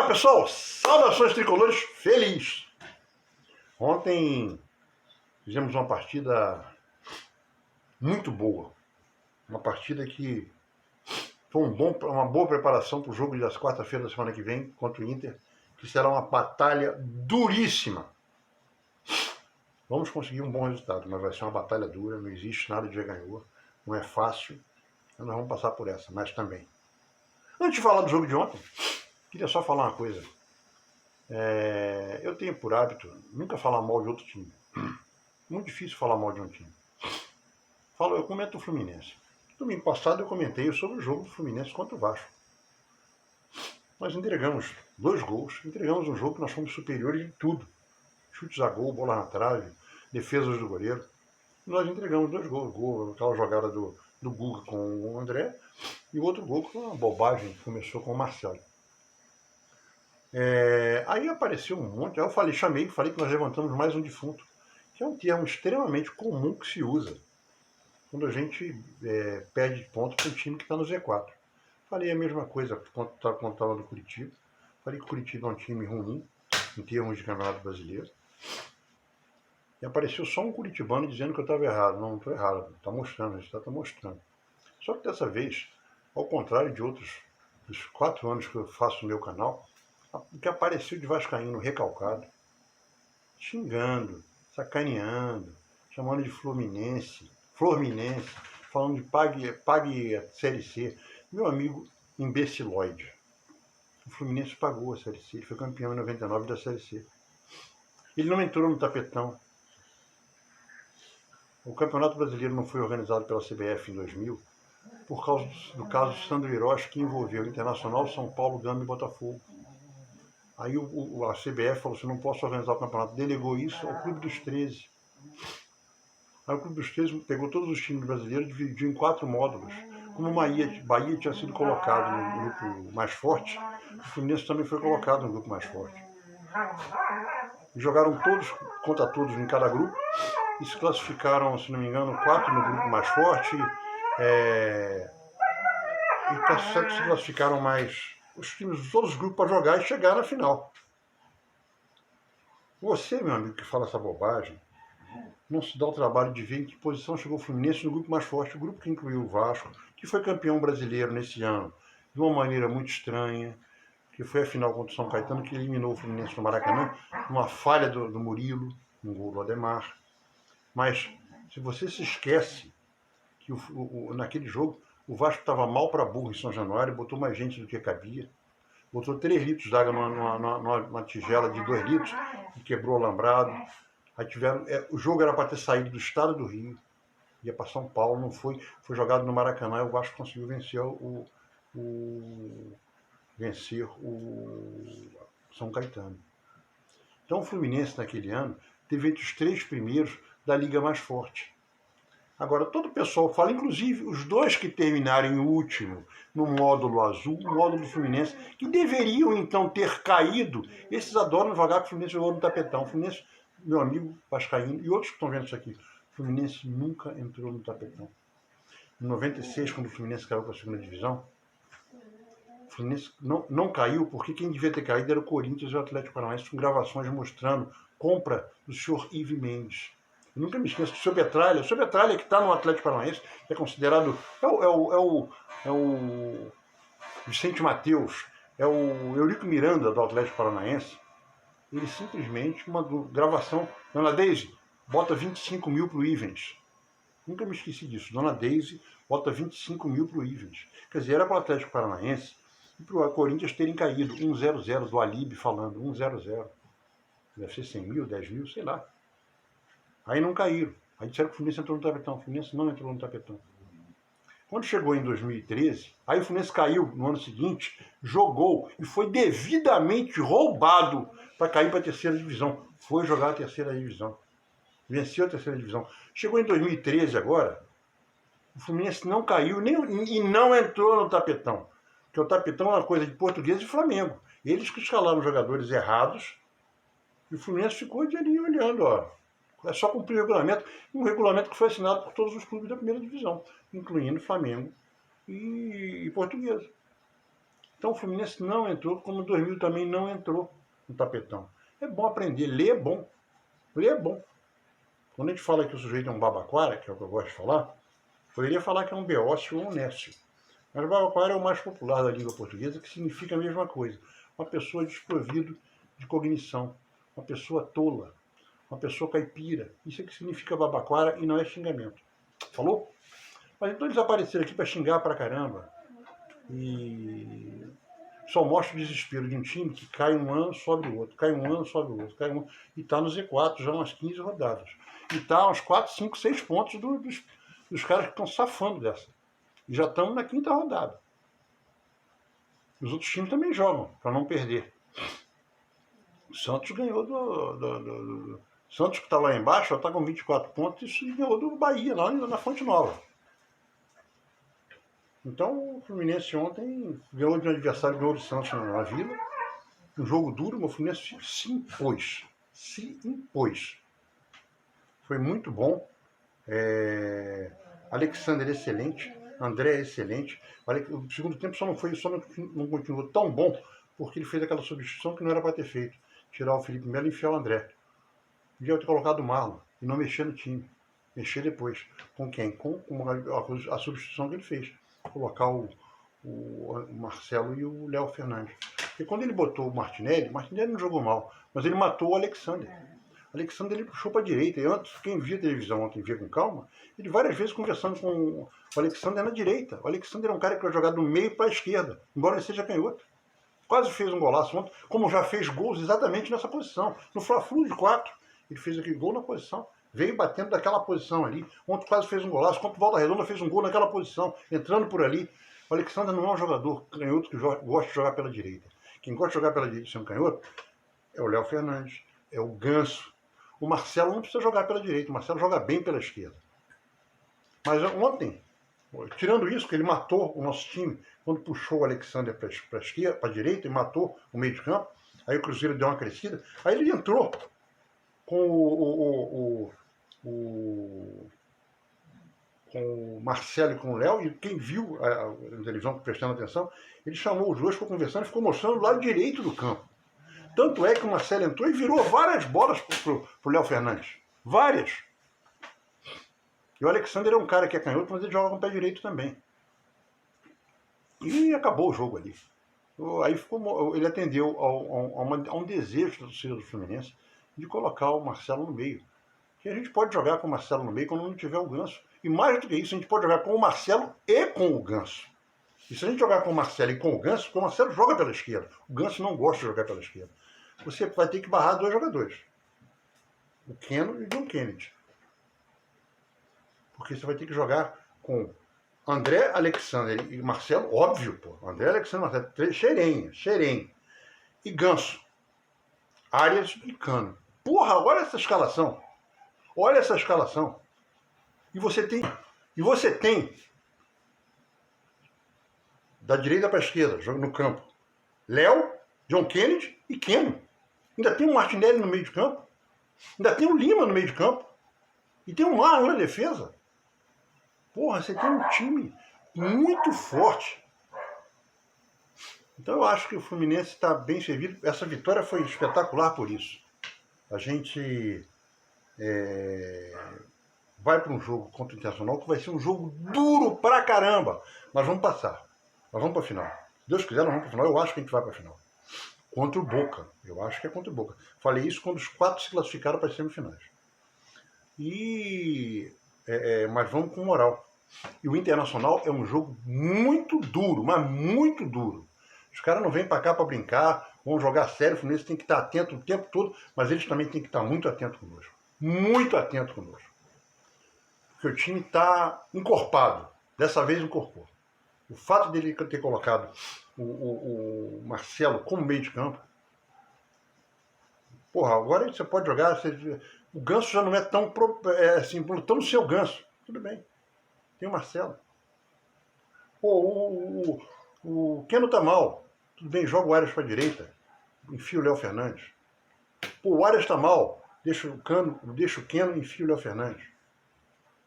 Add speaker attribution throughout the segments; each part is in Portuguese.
Speaker 1: pessoal, saudações tricolores, feliz! Ontem fizemos uma partida muito boa, uma partida que foi uma boa preparação para o jogo das quarta-feira da semana que vem contra o Inter, que será uma batalha duríssima. Vamos conseguir um bom resultado, mas vai ser uma batalha dura, não existe nada de já ganhou, não é fácil, então nós vamos passar por essa, mas também. Antes de falar do jogo de ontem, queria só falar uma coisa. Eu tenho por hábito nunca falar mal de outro time. Muito difícil falar mal de um time. Eu comento o Fluminense. Domingo passado eu comentei sobre o jogo do Fluminense contra o Vasco. Nós entregamos 2 gols, entregamos um jogo que nós fomos superiores em tudo. Chutes a gol, bola na trave, defesas do goleiro. Nós entregamos 2 gols. Aquela jogada do Guga com o André e o outro gol que foi uma bobagem que começou com o Marcelo. Aí apareceu um monte, aí eu falei que nós levantamos mais um defunto, que é um termo extremamente comum que se usa quando a gente perde ponto para um time que está no Z4. Falei a mesma coisa quando estava no Curitiba. Falei que o Curitiba é um time ruim em termos de Campeonato Brasileiro. E apareceu só um curitibano dizendo que eu estava errado. Não estou errado, está mostrando, o resultado está mostrando. Só que dessa vez, ao contrário de outros, dos 4 anos que eu faço no meu canal, o que apareceu de vascaíno recalcado, xingando, sacaneando, chamando de Fluminense, falando de pague a Série C. Meu amigo imbecilóide. O Fluminense pagou a Série C, ele foi campeão em 99 da Série C. Ele não entrou no tapetão. O Campeonato Brasileiro não foi organizado pela CBF em 2000 por causa do caso Sandro Hiroshi, que envolveu o Internacional, São Paulo, Gama e Botafogo. Aí a CBF falou assim, não posso organizar o campeonato. Delegou isso ao Clube dos 13. Aí o Clube dos 13 pegou todos os times brasileiros e dividiu em 4 módulos. Como Bahia tinha sido colocado no grupo mais forte, o Fluminense também foi colocado no grupo mais forte. E jogaram todos contra todos em cada grupo e se classificaram, se não me engano, 4 no grupo mais forte e se classificaram mais os times de todos os grupos para jogar e chegar na final. Você, meu amigo, que fala essa bobagem, não se dá o trabalho de ver em que posição chegou o Fluminense no grupo mais forte, o grupo que incluiu o Vasco, que foi campeão brasileiro nesse ano, de uma maneira muito estranha, que foi a final contra o São Caetano, que eliminou o Fluminense no Maracanã, uma falha do Murilo, um gol do Ademar. Mas, se você se esquece que naquele jogo, o Vasco estava mal para burro em São Januário, botou mais gente do que cabia, botou 3 litros d'água numa tigela de 2 litros e quebrou o alambrado. Aí o jogo era para ter saído do estado do Rio, ia para São Paulo, não foi, foi jogado no Maracanã e o Vasco conseguiu vencer o São Caetano. Então o Fluminense naquele ano teve entre os 3 primeiros da liga mais forte. Agora, todo o pessoal fala, inclusive os 2 que terminaram em último no módulo azul, no módulo do Fluminense, que deveriam então ter caído, esses adoram jogar que o Fluminense jogou no tapetão. O Fluminense, meu amigo vascaíno, e outros que estão vendo isso aqui, o Fluminense nunca entrou no tapetão. Em 96, quando o Fluminense caiu para a segunda divisão, o Fluminense não caiu porque quem devia ter caído era o Corinthians e o Atlético Paranaense, com gravações mostrando compra do senhor Ive Mendes. Eu nunca me esqueço do seu Petralha. O seu Petralha, que está no Atlético Paranaense, que é considerado... É o Vicente Mateus, é o Eurico Miranda do Atlético Paranaense. Ele simplesmente, uma gravação... Dona Deise, bota 25 mil pro Ivens. Nunca me esqueci disso. Dona Deise bota 25 mil pro Ivens. Quer dizer, era para o Atlético Paranaense e para o Corinthians terem caído. 1-0-0 do Alibe falando. 1-0-0. Deve ser 100 mil, 10 mil, sei lá. Aí não caíram. Aí disseram que o Fluminense entrou no tapetão. O Fluminense não entrou no tapetão. Quando chegou em 2013, aí o Fluminense caiu no ano seguinte, jogou e foi devidamente roubado para cair para a 3ª divisão. Foi jogar a 3ª divisão. Venceu a 3ª divisão. Chegou em 2013 agora, o Fluminense não caiu e não entrou no tapetão. Porque o tapetão é uma coisa de português e Flamengo. Eles que escalaram jogadores errados e o Fluminense ficou ali olhando, ó. É só cumprir o regulamento, um regulamento que foi assinado por todos os clubes da 1ª divisão, incluindo Flamengo e Portuguesa. Então o Fluminense não entrou, como em 2000 também não entrou no tapetão. É bom aprender, ler é bom. Ler é bom. Quando a gente fala que o sujeito é um babaquara, que é o que eu gosto de falar, poderia falar que é um beócio ou um nécio. Mas o babaquara é o mais popular da língua portuguesa, que significa a mesma coisa. Uma pessoa desprovida de cognição, uma pessoa tola, uma pessoa caipira. Isso é que significa babaquara e não é xingamento. Falou? Mas então eles apareceram aqui para xingar pra caramba. E só mostra o desespero de um time que cai um ano, sobe o outro, cai um ano, sobe o outro, cai um ano, e está no Z4 já umas 15 rodadas. E está uns 4, 5, 6 pontos dos caras que estão safando dessa. E já estamos na 5ª rodada. Os outros times também jogam, para não perder. O Santos ganhou do Santos, que está lá embaixo, está com 24 pontos, e ganhou do Bahia, lá na Fonte Nova. Então o Fluminense ontem ganhou de um adversário, ganhou do Santos na Vila. Um jogo duro, mas o Fluminense se impôs. Se impôs. Foi muito bom. Alexander excelente, André excelente. O segundo tempo só não continuou tão bom porque ele fez aquela substituição que não era para ter feito. Tirar o Felipe Melo e enfiar o André. Devia ter colocado o Marlon e não mexer no time. Mexer depois. Com quem? Com a substituição que ele fez. Colocar o Marcelo e o Léo Fernandes. Porque quando ele botou o Martinelli não jogou mal, mas ele matou o Alexander. O Alexander ele puxou para a direita. E antes, quem via a televisão ontem, via com calma, ele várias vezes conversando com o Alexander na direita. O Alexander é um cara que vai jogar do meio para a esquerda, embora ele seja canhoto. Quase fez um golaço ontem, como já fez gols exatamente nessa posição. No Fla-Flu de 4, ele fez aquele gol na posição. Veio batendo daquela posição ali. Ontem quase fez um golaço. Contra o Volta Redonda fez um gol naquela posição, entrando por ali. O Alexander não é um jogador canhoto que gosta de jogar pela direita. Quem gosta de jogar pela direita sendo canhoto é o Léo Fernandes, é o Ganso. O Marcelo não precisa jogar pela direita, o Marcelo joga bem pela esquerda. Mas ontem, tirando isso, que ele matou o nosso time, quando puxou o Alexander para a esquerda, para a direita, e matou o meio de campo, aí o Cruzeiro deu uma crescida, aí ele entrou com o Marcelo e com o Léo, e quem viu a televisão prestando atenção, ele chamou os dois, ficou conversando e ficou mostrando o lado direito do campo. Tanto é que o Marcelo entrou e virou várias bolas pro Léo Fernandes. Várias. E o Alexander é um cara que é canhoto, mas ele joga com o pé direito também. E acabou o jogo ali. Aí ele atendeu a um desejo da torcida do Fluminense de colocar o Marcelo no meio. Que a gente pode jogar com o Marcelo no meio quando não tiver o Ganso. E mais do que isso, a gente pode jogar com o Marcelo e com o Ganso. E se a gente jogar com o Marcelo e com o Ganso, porque o Marcelo joga pela esquerda. O Ganso não gosta de jogar pela esquerda. Você vai ter que barrar 2 jogadores. O Keno e o John Kennedy. Porque você vai ter que jogar com André, Alexander e Marcelo, óbvio, pô. André, Alexander e Marcelo, xerém. E Ganso. Arias e Cano. Porra, olha essa escalação. Olha essa escalação. E você tem da direita para a esquerda, joga no campo, Léo, John Kennedy e Keno. Ainda tem o Martinelli no meio de campo. Ainda tem o Lima no meio de campo. E tem o Marlon na defesa. Porra, você tem um time muito forte. Então eu acho que o Fluminense está bem servido. Essa vitória foi espetacular por isso. A gente vai para um jogo contra o Internacional que vai ser um jogo duro pra caramba. Mas vamos passar. Nós vamos para a final. Se Deus quiser, nós vamos para a final. Eu acho que a gente vai para a final. Contra o Boca. Eu acho que é contra o Boca. Falei isso quando os 4 se classificaram para as semifinais. Mas vamos com moral. E o Internacional é um jogo muito duro, mas muito duro. Os caras não vêm para cá para brincar, vão jogar sério, o Fluminense tem que estar atento o tempo todo, mas eles também têm que estar muito atentos conosco. Muito atento conosco. Porque o time está encorpado. Dessa vez encorpou. O fato dele ter colocado o Marcelo como meio de campo, porra, agora você pode jogar, o Ganso já não é tão assim, tão no seu Ganso. Tudo bem. Tem o Marcelo. Pô, o Keno tá mal. Tudo bem, joga o Arias para a direita. Enfia o Léo Fernandes. Pô, o Arias tá mal. Deixa o Keno e enfia o Léo Fernandes.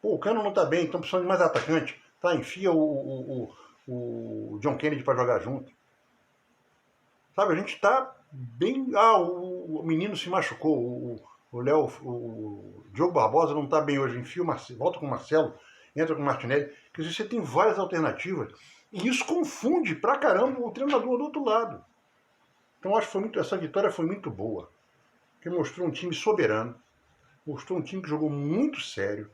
Speaker 1: Pô, o Cano não tá bem, estão precisando de mais atacante. Tá, enfia o John Kennedy para jogar junto. Sabe, a gente está bem... Ah, o menino se machucou, o Diogo Barbosa não está bem hoje, enfia volta com o Marcelo, entra com o Martinelli. Quer dizer, você tem várias alternativas. E isso confunde pra caramba o treinador do outro lado. Então acho que essa vitória foi muito boa. Porque mostrou um time soberano, mostrou um time que jogou muito sério,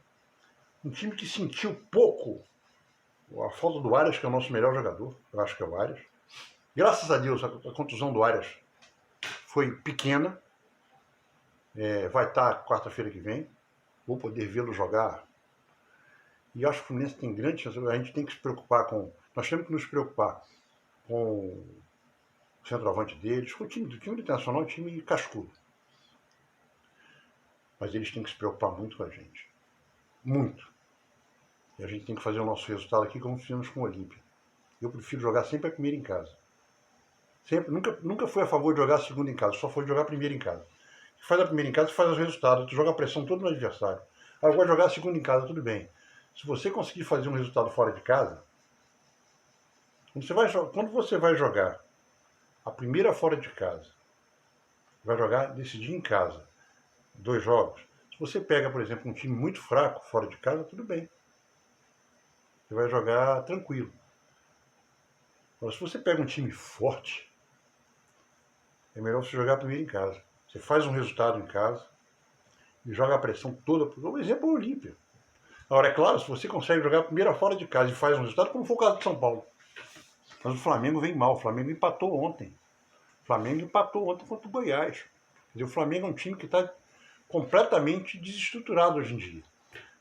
Speaker 1: um time que sentiu pouco a falta do Arias, que é o nosso melhor jogador, eu acho que é o Arias. Graças a Deus, a contusão do Arias foi pequena. Vai estar quarta-feira que vem. Vou poder vê-lo jogar. E acho que o Fluminense tem grande chance. A gente tem que se preocupar com... Nós temos que nos preocupar com o centroavante deles, com o time do Internacional, um time cascudo. Mas eles têm que se preocupar muito com a gente. Muito. E a gente tem que fazer o nosso resultado aqui como fizemos com o Olímpia. Eu prefiro jogar sempre a primeira em casa. Sempre, nunca fui a favor de jogar a segunda em casa, só foi jogar a primeira em casa. Tu faz a primeira em casa, tu faz os resultados, tu joga a pressão toda no adversário. Agora jogar a segunda em casa, tudo bem. Se você conseguir fazer um resultado fora de casa, quando você vai jogar a primeira fora de casa, vai jogar, decidir em casa, 2 jogos. Se você pega, por exemplo, um time muito fraco fora de casa, tudo bem. Você vai jogar tranquilo. Agora, se você pega um time forte, é melhor você jogar primeiro em casa. Você faz um resultado em casa e joga a pressão toda. Por exemplo, o Olímpia. Agora, é claro, se você consegue jogar a primeira fora de casa e faz um resultado, como foi o caso de São Paulo. Mas o Flamengo vem mal. O Flamengo empatou ontem. O Flamengo empatou ontem contra o Goiás. Quer dizer, o Flamengo é um time que está completamente desestruturado hoje em dia.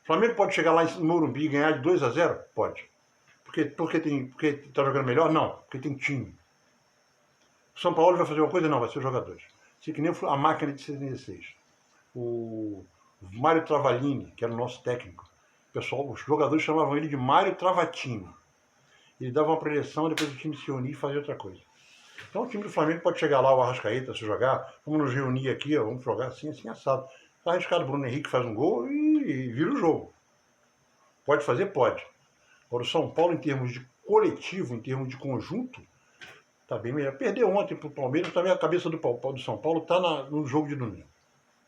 Speaker 1: O Flamengo pode chegar lá em Morumbi e ganhar de 2-0? Pode. Porque está jogando melhor? Não. Porque tem time. O São Paulo vai fazer uma coisa? Não, vai ser os jogadores. Assim que nem a máquina de 76. O Mário Travalini, que era o nosso técnico, pessoal, os jogadores chamavam ele de Mário Travatini. Ele dava uma preleção, depois o time se unir e fazia outra coisa. Então o time do Flamengo pode chegar lá, o Arrascaeta, se jogar, vamos nos reunir aqui, ó, vamos jogar assim, assim, assado. Tá arriscado, o Bruno Henrique faz um gol e vira o jogo. Pode fazer? Pode. Agora o São Paulo, em termos de coletivo, em termos de conjunto, tá bem melhor. Perdeu ontem pro Palmeiras, também a cabeça do São Paulo tá no jogo de domingo.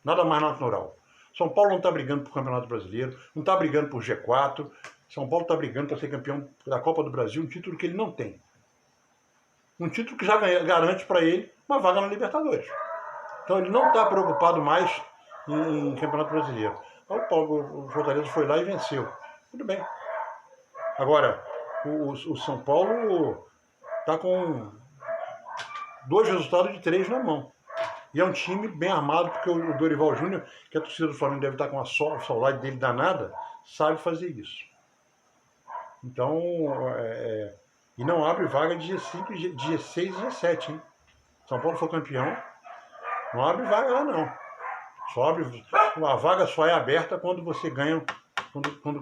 Speaker 1: Nada mais natural. São Paulo não está brigando por Campeonato Brasileiro, não está brigando por G4. São Paulo está brigando para ser campeão da Copa do Brasil, um título que ele não tem. Um título que já garante para ele uma vaga na Libertadores. Então ele não está preocupado mais em Campeonato Brasileiro. O Fortaleza foi lá e venceu. Tudo bem. Agora, o São Paulo está com 2 resultados de 3 na mão. E é um time bem armado, porque o Dorival Júnior, que a torcida do Flamengo deve estar com a saudade dele danada, sabe fazer isso. Então, e não abre vaga de G5, G6 e G7, hein? São Paulo foi campeão, não abre vaga lá não. A vaga só é aberta quando você ganha, quando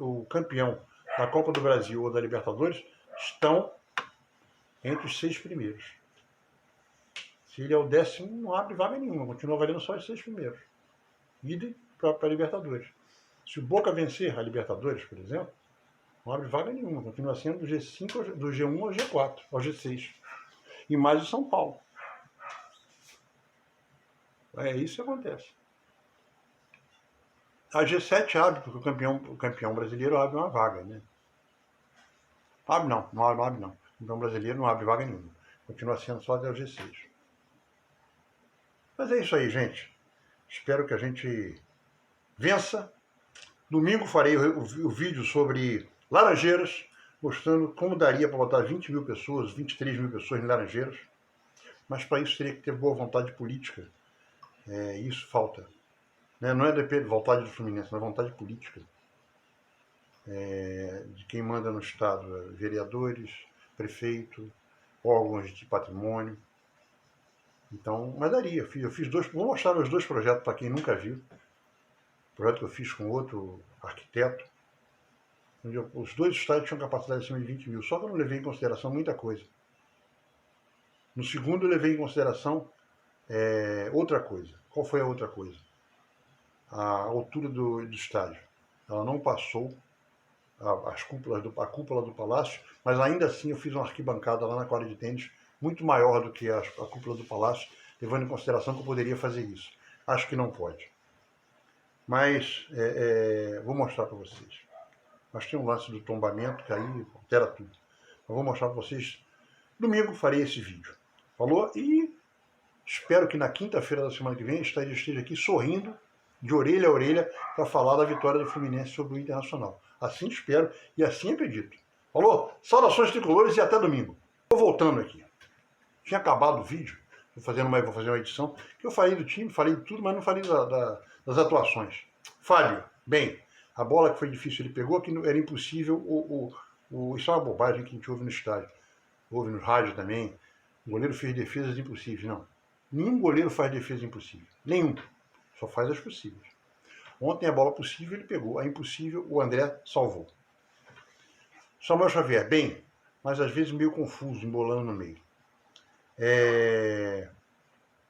Speaker 1: o campeão da Copa do Brasil ou da Libertadores estão entre os 6 primeiros. Se ele é o 10º, não abre vaga nenhuma, continua valendo só os 6 primeiros. Idem para a Libertadores. Se o Boca vencer a Libertadores, por exemplo, não abre vaga nenhuma, continua sendo do G5, do G1 ao G4, ao G6. E mais o São Paulo. É isso que acontece. A G7 abre, porque o campeão brasileiro abre uma vaga, né? Abre não. O campeão brasileiro não abre vaga nenhuma. Continua sendo só até o G6. Mas é isso aí, gente. Espero que a gente vença. Domingo farei o vídeo sobre Laranjeiras, mostrando como daria para botar 20 mil pessoas, 23 mil pessoas em Laranjeiras. Mas para isso teria que ter boa vontade política. Isso falta. Não é de vontade do Fluminense, mas vontade política. De quem manda no Estado, vereadores, prefeito, órgãos de patrimônio. Então, mas daria. Eu fiz 2, vou mostrar meus 2 projetos para quem nunca viu. O projeto que eu fiz com outro arquiteto, onde os 2 estádios tinham capacidade acima de 20 mil, só que eu não levei em consideração muita coisa. No segundo eu levei em consideração outra coisa. Qual foi a outra coisa? A altura do estádio. Ela não passou a cúpula do palácio, mas ainda assim eu fiz uma arquibancada lá na quadra de tênis muito maior do que a cúpula do Palácio, levando em consideração que eu poderia fazer isso. Acho que não pode. Mas vou mostrar para vocês. Mas tem um lance do tombamento que aí altera tudo. Eu vou mostrar para vocês. Domingo farei esse vídeo. Falou? E espero que na quinta-feira da semana que vem esteja aqui sorrindo, de orelha a orelha, para falar da vitória do Fluminense sobre o Internacional. Assim espero e assim acredito. Falou? Saudações tricolores e até domingo. Estou voltando aqui. Tinha acabado o vídeo, vou fazer uma edição, que eu falei do time, falei de tudo, mas não falei das atuações. Fábio, bem, a bola que foi difícil ele pegou, que era impossível, isso é uma bobagem que a gente ouve no estádio, ouve no rádio também. O goleiro fez defesas impossíveis, não. Nenhum goleiro faz defesa impossível. Nenhum. Só faz as possíveis. Ontem a bola possível ele pegou, a impossível o André salvou. Samuel Xavier, bem, mas às vezes meio confuso, embolando no meio.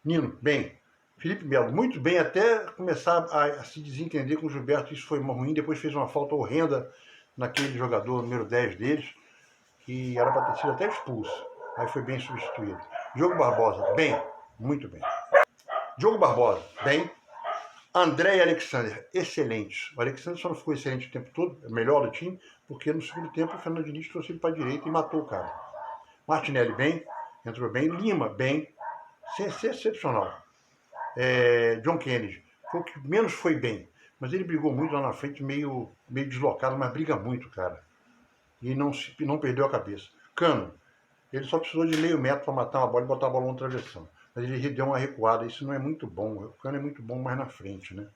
Speaker 1: Nino, bem. Felipe Melo, muito bem, até começar a se desentender com o Gilberto, isso foi ruim, depois fez uma falta horrenda naquele jogador número 10 deles, que era para ter sido até expulso. Aí foi bem substituído. Diogo Barbosa, bem, muito bem. Diogo Barbosa, bem. André e Alexander, excelentes. O Alexander só não ficou excelente o tempo todo, é o melhor do time, porque no segundo tempo o Fernando Diniz trouxe ele para a direita e matou o cara. Martinelli, bem, entrou bem. Lima, bem, excepcional. John Kennedy, foi o que menos foi bem, mas ele brigou muito lá na frente, meio deslocado, mas briga muito, cara. E não perdeu a cabeça. Cano, ele só precisou de meio metro para matar uma bola e botar a bola no travessão. Mas ele deu uma recuada, isso não é muito bom. O Cano é muito bom mais na frente, né?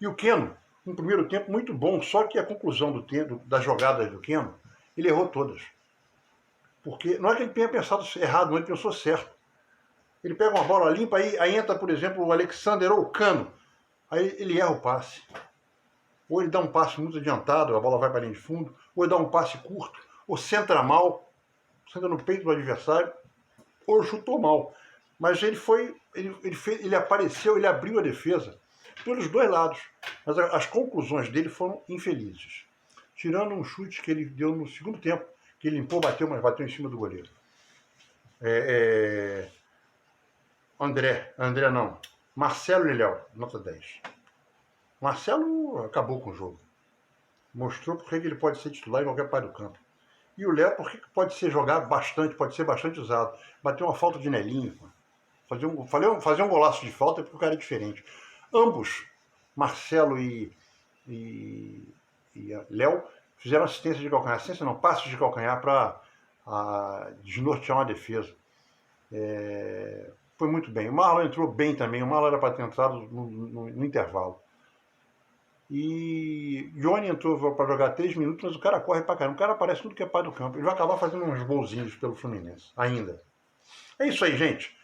Speaker 1: E o Keno, no primeiro tempo, muito bom, só que a conclusão das jogadas do Keno, ele errou todas. Porque não é que ele tenha pensado errado, não, ele pensou certo. Ele pega uma bola limpa, aí entra, por exemplo, o Alexander ou o Cano. Aí ele erra o passe. Ou ele dá um passe muito adiantado, a bola vai para a linha de fundo, ou ele dá um passe curto, ou centra mal, centra no peito do adversário, ou chutou mal. Mas ele apareceu, ele abriu a defesa pelos dois lados. Mas as conclusões dele foram infelizes. Tirando um chute que ele deu no segundo tempo, que ele limpou, bateu, mas bateu em cima do goleiro. André não. Marcelo e Léo, nota 10. Marcelo acabou com o jogo. Mostrou porque ele pode ser titular em qualquer parte do campo. E o Léo, porque pode ser jogado bastante, pode ser bastante usado. Bateu uma falta de Nelinho. Fazer um golaço de falta porque o cara é diferente. Ambos, Marcelo e Léo, fizeram assistência de calcanhar. Assistência não, passos de calcanhar para desnortear uma defesa. Foi muito bem. O Marlon entrou bem também. O Marlon era para ter entrado no intervalo. E Johnny entrou para jogar 3 minutos, mas o cara corre pra caramba. O cara aparece tudo que é pai do campo. Ele vai acabar fazendo uns golzinhos pelo Fluminense, ainda. É isso aí, gente.